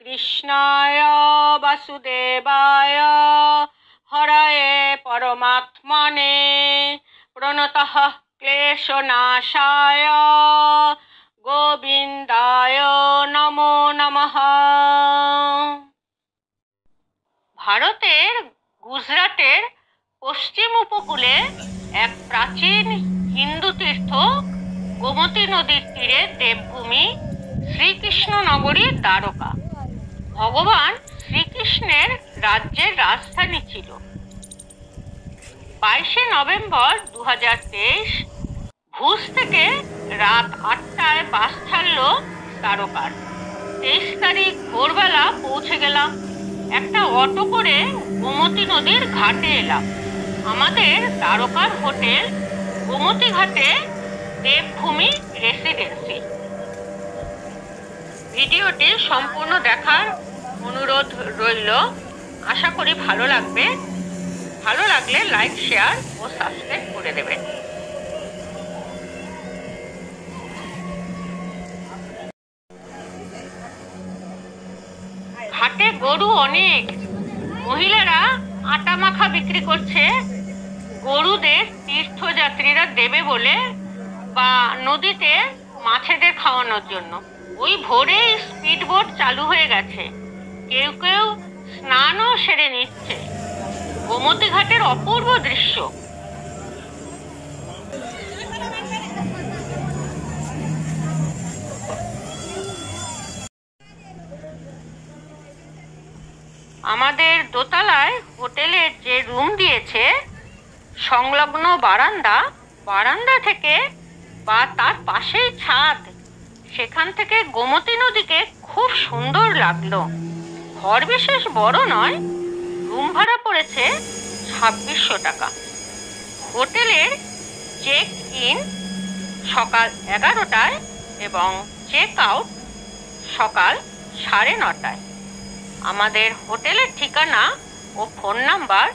কৃষ্ণায় বাসুদেবায় হরয়ে পরমাত্মনে প্রণতঃ ক্লেশনাশায় গোবিন্দায় নমো নমঃ। ভারতের গুজরাটের পশ্চিম উপকূলে এক প্রাচীন হিন্দু তীর্থ গোমতী নদীর তীরে দেবভূমি শ্রীকৃষ্ণ নগরী দ্বারকা ভগবান শ্রীকৃষ্ণের রাজ্যের রাজধানী ছিল। 22শে নভেম্বর 2023 ভুজ থেকে রাত 8টায় বাস ছাড়ল দ্বারকার। 23 তারিখ ভোরবেলা পৌঁছে গেলাম। একটা অটো করে গোমতী নদীর ঘাটে এলাম। আমাদের দ্বারকার হোটেল গোমতী ঘাটে দেবভূমি রেসিডেন্সি। ভিডিওটি সম্পূর্ণ দেখার অনুরোধ রইল। আশা করি ভালো লাগবে। ভালো লাগলে লাইক, শেয়ার ও সাবস্ক্রাইব করে দেবেন। ঘাটে গরু অনেক। মহিলারা আটা মাখা বিক্রি করছে গরুদের তীর্থযাত্রীরা দেবে বলে বা নদীতে মাছেদের খাওয়ানোর জন্য। ওই ভোরেই স্পিড বোট চালু হয়ে গেছে। কেউ কেউ স্নানও সেরে নিচ্ছে। গোমতী ঘাটের অপূর্ব দৃশ্য। আমাদের দোতলায় হোটেলের যে রুম দিয়েছে সংলগ্ন বারান্দা থেকে বা তার পাশেই ছাদ, সেখান থেকে গোমতী নদীকে খুব সুন্দর লাগলো। ঘর বিশেষ বড় নয়। রুম ভাড়া পড়েছে 2600 টাকা। হোটেলের চেক ইন সকাল 11টায় এবং চেক আউট সকাল 9:30টায়। আমাদের হোটেলের ঠিকানা ও ফোন নাম্বার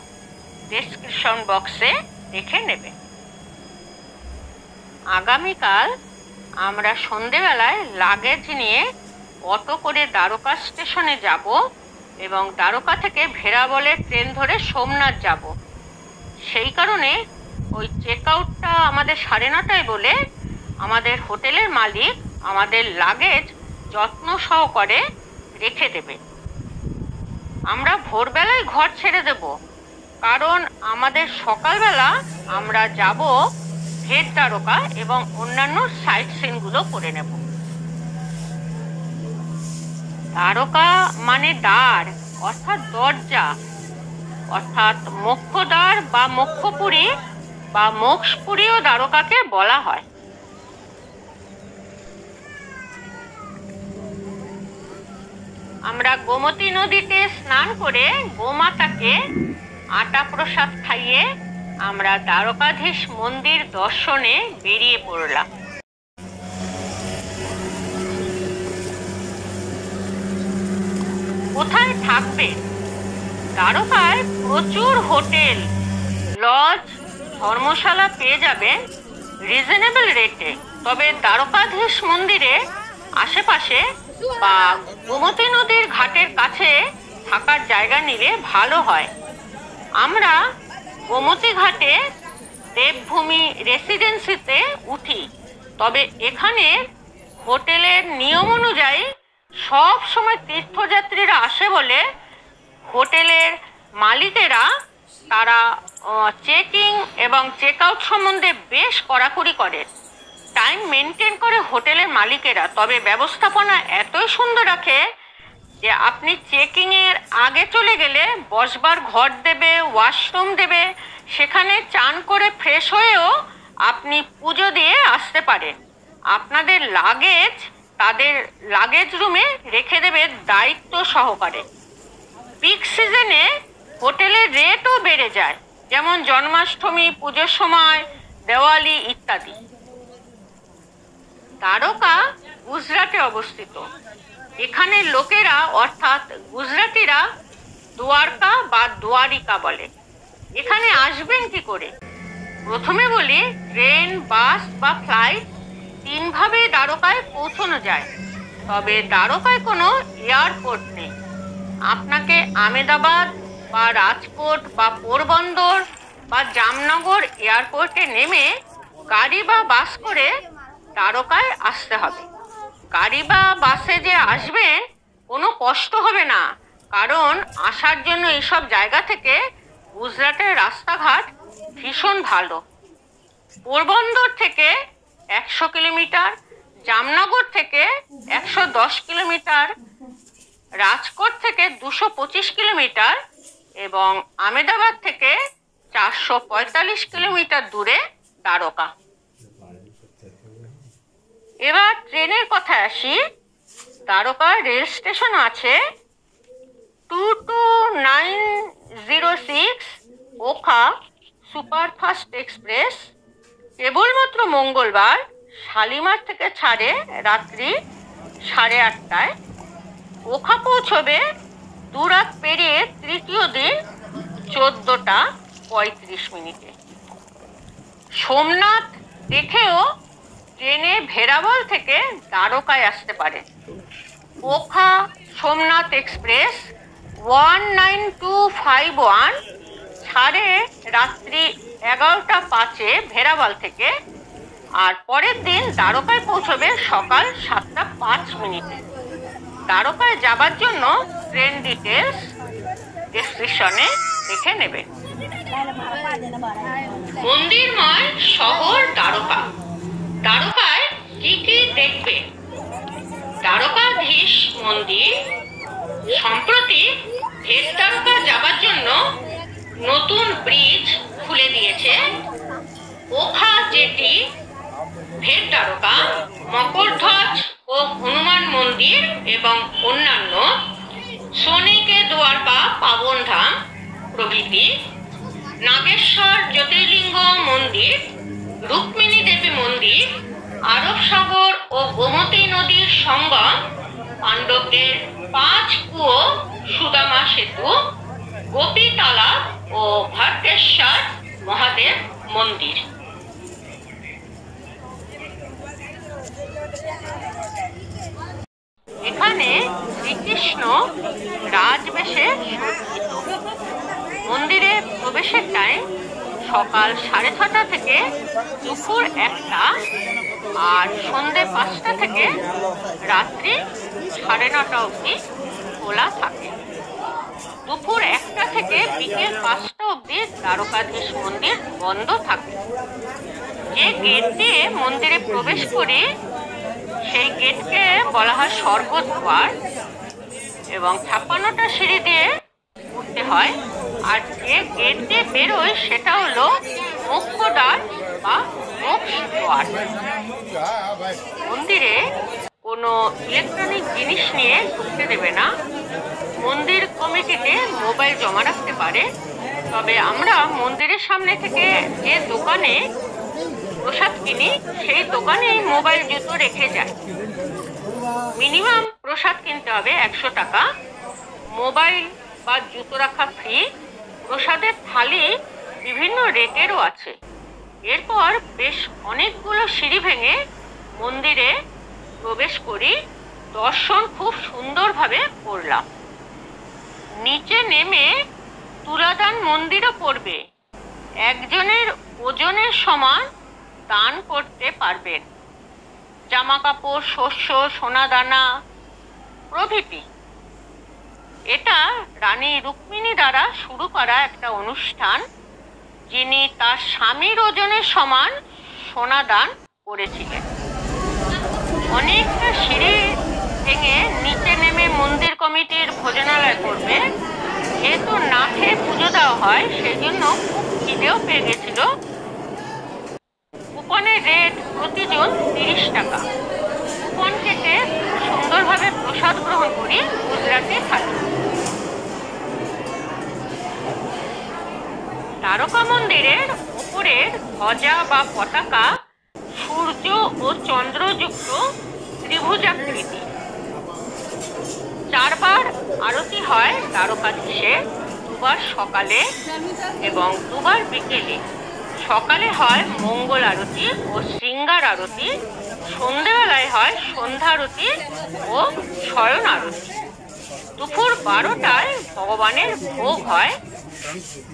ডেসক্রিপশন বক্সে দেখে নেবে। আগামীকাল আমরা সন্ধেবেলায় লাগেজ নিয়ে অটো করে দ্বারকা স্টেশনে যাব এবং দ্বারকা থেকে ভেরাবলের ট্রেন ধরে সোমনাথ যাব। সেই কারণে ওই চেক আউটটা আমাদের 9:30টায় বলে আমাদের হোটেলের মালিক আমাদের লাগেজ যত্ন সহকারে রেখে দেবে। আমরা ভোরবেলায় ঘর ছেড়ে দেব, কারণ আমাদের সকালবেলা আমরা যাব ভেট দ্বারকা এবং অন্যান্য সাইট সিনগুলো করে নেব। দ্বারকা মানে দ্বার অর্থাৎ দরজা, অর্থাৎ মোক্ষদ্বার বা মোক্ষপুরী বা মোক্ষপুরীও দ্বারকাকে বলা হয়। আমরা গোমতী নদীতে স্নান করে গোমাতাকে আটা প্রসাদ খাইয়ে আমরা দ্বারকাধীশ মন্দির দর্শনে বেরিয়ে পড়লাম। কোথায় থাকবে? দ্বারকায় প্রচুর হোটেল, লজ, ধর্মশালা পেয়ে যাবেন রিজনেবল রেটে। তবে দ্বারকাধীশ মন্দিরে আশেপাশে বা গোমতী নদীর ঘাটের কাছে থাকার জায়গা নিলে ভালো হয়। আমরা গোমতী ঘাটে দেবভূমি রেসিডেন্সিতে উঠি। তবে এখানে হোটেলের নিয়ম অনুযায়ী সব সময় তীর্থযাত্রীরা আসে বলে হোটেলের মালিকেরা তারা চেকিং এবং চেক আউট সম্বন্ধে বেশ কড়াকড়ি করে, টাইম মেনটেন করে হোটেলের মালিকেরা। তবে ব্যবস্থাপনা এতই সুন্দর রাখে যে আপনি চেকিংয়ের আগে চলে গেলে বসবার ঘর দেবে, ওয়াশরুম দেবে, সেখানে চান করে ফ্রেশ হয়েও আপনি পুজো দিয়ে আসতে পারেন। আপনাদের লাগেজ তাদের লাগেজ রুমে রেখে দেবে দায়িত্ব সহকারে। পিক সিজনে হোটেলের রেটও বেড়ে যায়, যেমন জন্মাষ্টমী, পুজোর সময়, দেওয়ালি ইত্যাদি। দ্বারকা গুজরাটে অবস্থিত। এখানে লোকেরা অর্থাৎ গুজরাটিরা দ্বারকা বা দ্বারিকা বলে। এখানে আসবেন কি করে? প্রথমে বলি, ট্রেন, বাস বা ফ্লাইট 3 ভাবে দ্বারকায় পৌঁছানো যায়। তবে দ্বারকায় কোনো এয়ারপোর্ট নেই। আপনাকে আহমেদাবাদ বা রাজকোট বা পোরবন্দর বা জামনগর এয়ারপোর্টে নেমে গাড়ি বা বাস করে দ্বারকায় আসতে হবে। গাড়ি বা বাসে যে আসবেন কোনো কষ্ট হবে না, কারণ আসার জন্য এইসব জায়গা থেকে গুজরাটের রাস্তাঘাট ভীষণ ভালো। পোরবন্দর থেকে 100 কিলোমিটার, জামনগর থেকে 110 কিলোমিটার, রাজকোট থেকে 225 কিলোমিটার এবং আহমেদাবাদ থেকে 445 কিলোমিটার দূরে দ্বারকা। এবার ট্রেনের কথায় আসি। দ্বারকা রেল স্টেশন আছে 22906 ওখা সুপারফাস্ট এক্সপ্রেস। কেবলমাত্র মঙ্গলবার শালিমার থেকে ছাড়ে রাত্রি 8:30টায়। ওখা পৌঁছবে 2 রাত পেরিয়ে তৃতীয় দিন 14:35। সোমনাথ দেখেও ট্রেনে ভেরাবল থেকে দ্বারকায় আসতে পারে। ওখা সোমনাথ এক্সপ্রেস 19251 ছাড়ে রাত্রি 11:05 ভেরাবল থেকে, আর পরের দিন দ্বারকায় পৌঁছবে সকাল 7:05। দ্বারকায় যাবার জন্য ট্রেন ডিটেলস ডেসক্রিপশনে দেখে নেবেন। মন্দিরময় শহর দ্বারকা। দ্বারকায় কি কি দেখবে? দ্বারকাধীশ মন্দির। সম্প্রতি ভেট দ্বারকা যাবার জন্য নতুন ব্রিজ খুলে দিয়েছে। ওখা জেটি, ভেট দ্বারকা, মকরধ্বজ ও হনুমান মন্দির এবং অন্যান্য, সোনেকে দ্বারকা পাবনধাম প্রভৃতি, নাগেশ্বর জ্যোতির্লিঙ্গ মন্দির, রুক্মিণী দেবী মন্দির, আরব সাগর ও গোমতী নদীর সঙ্গম, পাণ্ডবদের 5 কুয়ো, সুদামা সেতু, গোপী তালাব ও ভারতেশ্বর মহাদেব মন্দির। এখানে শ্রীকৃষ্ণ রাজবেশে সজ্জিত। মন্দিরে প্রবেশের টাইম সকাল 6:30 থেকে দুপুর 1টা আর সন্ধ্যে 5টা থেকে রাত্রি 9:30 অবধি খোলা থাকে। দুপুর 1টা থেকে বিকেল 5টা অবধি দ্বারকাধীশ মন্দির বন্ধ থাকে। যে গেট দিয়ে মন্দিরে প্রবেশ করি সেই গেটকে বলা হয় স্বর্গদ্বার এবং 56টা সিঁড়ি দিয়ে উঠতে হয়। আর যে গেট দিয়ে বেরোয় সেটা হলো মোক্ষদ্বার বা মোক্ষদ্বার। মন্দিরে কোনো ইলেকট্রনিক জিনিস নিয়ে ঢুকতে দেবে না। মন্দির কমিটিতে মোবাইল জমা রাখতে পারে। তবে আমরা মন্দিরের সামনে থেকে যে দোকানে প্রসাদ কিনি সেই দোকানে মোবাইল জুতো রেখে যায়। মিনিমাম প্রসাদ কিনতে হবে 100 টাকা। মোবাইল বা জুতো রাখা ফ্রি। প্রসাদের থালি বিভিন্ন রেটেরও আছে। এরপর বেশ অনেকগুলো সিঁড়ি ভেঙে মন্দিরে প্রবেশ করি। দর্শন খুব সুন্দরভাবে করলাম। নিচে নেমে তুলাদান মন্দিরও পড়বে। একজনের ওজনের সমান দান করতে পারবেন। জামা কাপড়, শস্য, সোনাদানা প্রভৃতি। এটা রানী রুক্মিণী দ্বারা শুরু করা একটা অনুষ্ঠান, যিনি তার স্বামীর ওজনের সমান সোনা দান করেছিলেন। অনেকটা সিঁড়ি ভেঙে নিচে নেমে মন্দির কমিটির ভোজনালয় করবে। যেহেতু না খেয়ে পুজো দেওয়া হয় সেই জন্য খুব খিদেও পেয়ে গেছিল। কুপনের রেট প্রতিজন 30 টাকা। কুপন কেটে সুন্দরভাবে প্রসাদ গ্রহণ করি গুজরাটি থালি। দ্বারকা মন্দিরের উপরের ধ্বজা বা পতাকা সূর্য ও চন্দ্রযুক্ত ত্রিভুজাকৃতি। 4 বার আরতি হয় দ্বারকাধীশে, 2 বার সকালে এবং 2 বার বিকেলে। সকালে হয় মঙ্গল আরতি ও শৃঙ্গার আরতি, সন্ধ্যেবেলায় হয় সন্ধ্যারতি ও শয়ন আরতি। দুপুর 12টায় ভগবানের ভোগ হয়।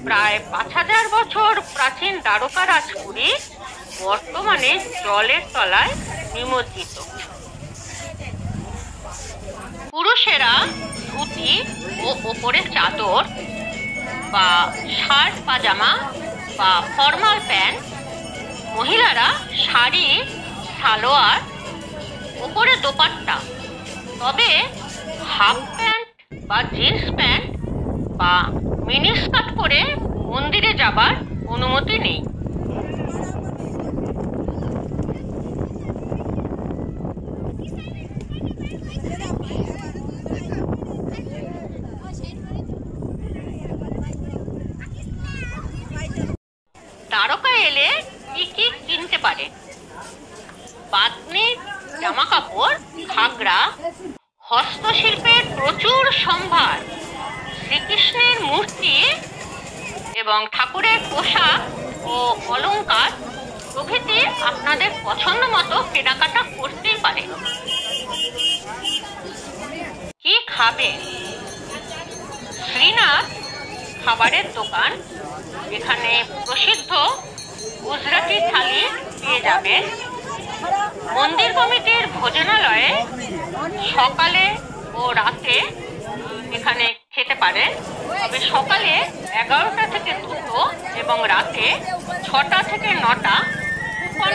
প্রায় 5000 বছর প্রাচীন দ্বারকা রাজপুরী বর্তমানে জলের তলায় নিমজ্জিত। পুরুষেরা ধুতি ও ওপরে চাদর বা শার্ট পাজামা বা ফর্মাল প্যান্ট, মহিলারা শাড়ি সালোয়ার ওপরে দোপাট্টা, তবে হাফ প্যান্ট বা জিন্স প্যান্ট বা মিনি স্কার্ট পরে মন্দিরে যাবার অনুমতি নেই। দ্বারকা এলে কি কি কিনতে পারে? পাতনির জামা কাপড়, ঘাগরা, হস্তশিল্পের প্রচুর সম্ভার, শ্রীকৃষ্ণের মূর্তি এবং ঠাকুরের পোশাক ও অলংকার প্রভৃতি আপনাদের পছন্দ মতো কেনাকাটা করতেই পারে। কি খাবে? শ্রীনাথ খাবারের দোকান, এখানে প্রসিদ্ধ গুজরাটি থালি পেয়ে যাবেন। মন্দির কমিটির ভোজনালয়ে সকালে ও রাতে এখানে খেতে পারেন, তবে সকালে 11টা থেকে 2টো এবং রাতে 6টা থেকে 9টা কুপন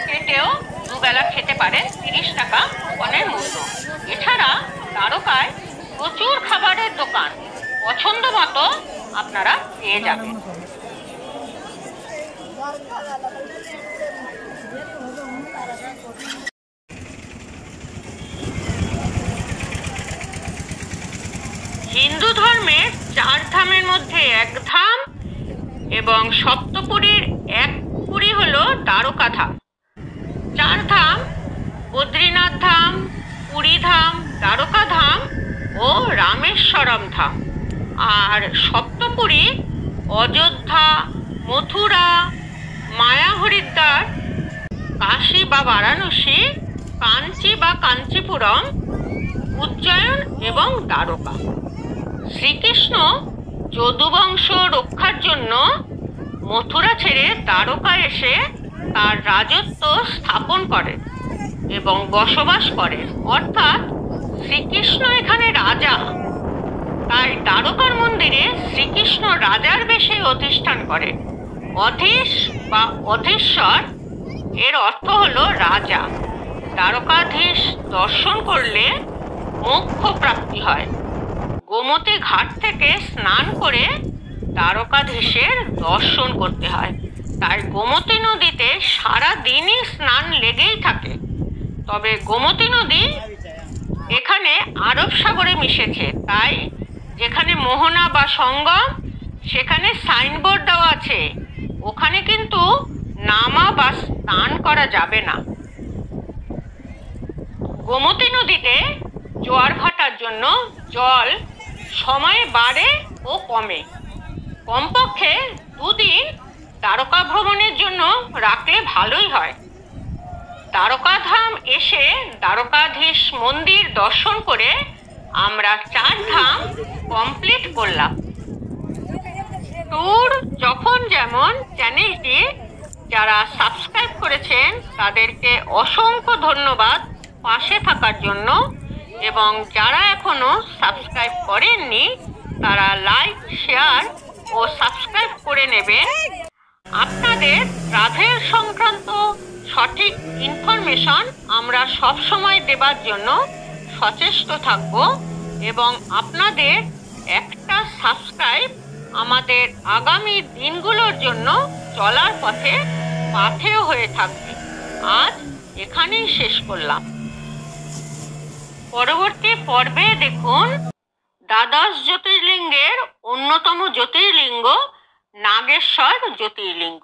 কেটেও দুবেলা খেতে পারেন। 30 টাকা কুপনের মূল্য। এছাড়া দ্বারকায় প্রচুর খাবারের দোকান, পছন্দ মতো আপনারা পেয়ে যাবেন। হিন্দু ধর্মের 4 ধামের মধ্যে এক ধাম এবং সপ্তপুরীর এক পুরী হলো দ্বারকা ধাম। 4 ধাম বদ্রীনাথ ধাম, পুরী ধাম, দ্বারকা ধাম ও রামেশ্বরম ধাম। আর সপ্তপুরী অযোধ্যা, মথুরা, মায়া হরিদ্বার, কাশী বা বারাণসী, কাঞ্চি বা কাঞ্চিপুরম, উজ্জয়ন এবং দ্বারকা। শ্রীকৃষ্ণ যদুবংশ রক্ষার জন্য মথুরা ছেড়ে দ্বারকা এসে তার রাজত্ব স্থাপন করেন এবং বসবাস করেন, অর্থাৎ শ্রীকৃষ্ণ এখানে রাজা। তাই দ্বারকার মন্দিরে শ্রীকৃষ্ণ রাজার বেশে অধিষ্ঠান করেন। অধীশ বা অধীশ্বর এর অর্থ হলো রাজা। দ্বারকাধীশ দর্শন করলে মোক্ষ প্রাপ্তি হয়। গোমতী ঘাট থেকে স্নান করে দ্বারকাধীশের দর্শন করতে হয়। তাই গোমতী নদীতে সারা দিনই স্নান লেগেই থাকে। তবে গোমতী নদী এখানে আরব সাগরে মিশেছে, তাই যেখানে মোহনা বা সঙ্গম সেখানে সাইনবোর্ড দেওয়া আছে, ওখানে কিন্তু নামা বা স্নান করা যাবে না। গোমতী নদীতে জোয়ার ভাটার জন্য জল সময়ে বাড়ে ও কমে। কমপক্ষে 2 দিন দ্বারকা ভ্রমণের জন্য রাখলে ভালোই হয়। দ্বারকা ধাম এসে দ্বারকাধীশ মন্দির দর্শন করে আমরা 4 ধাম কমপ্লিট করলাম। ট্যুর যখন যেমন চ্যানেলটি যারা সাবস্ক্রাইব করেছেন তাদেরকে অসংখ্য ধন্যবাদ পাশে থাকার জন্য, এবং যারা এখনো সাবস্ক্রাইব করেননি তারা লাইক, শেয়ার ও সাবস্ক্রাইব করে নেবেন। আপনাদের ট্রাভেল সংক্রান্ত সঠিক ইনফরমেশন আমরা সব সময় দেবার জন্য সচেষ্ট থাকব, এবং আপনাদের একটা সাবস্ক্রাইব আমাদের আগামী দিনগুলোর জন্য চলার পথে পাথেয় হয়ে থাকবে। আজ এখানেই শেষ করলাম। পরবর্তী পর্বে দেখুন দ্বাদশ জ্যোতির্লিঙ্গের অন্যতম জ্যোতির্লিঙ্গ নাগেশ্বর জ্যোতির্লিঙ্গ।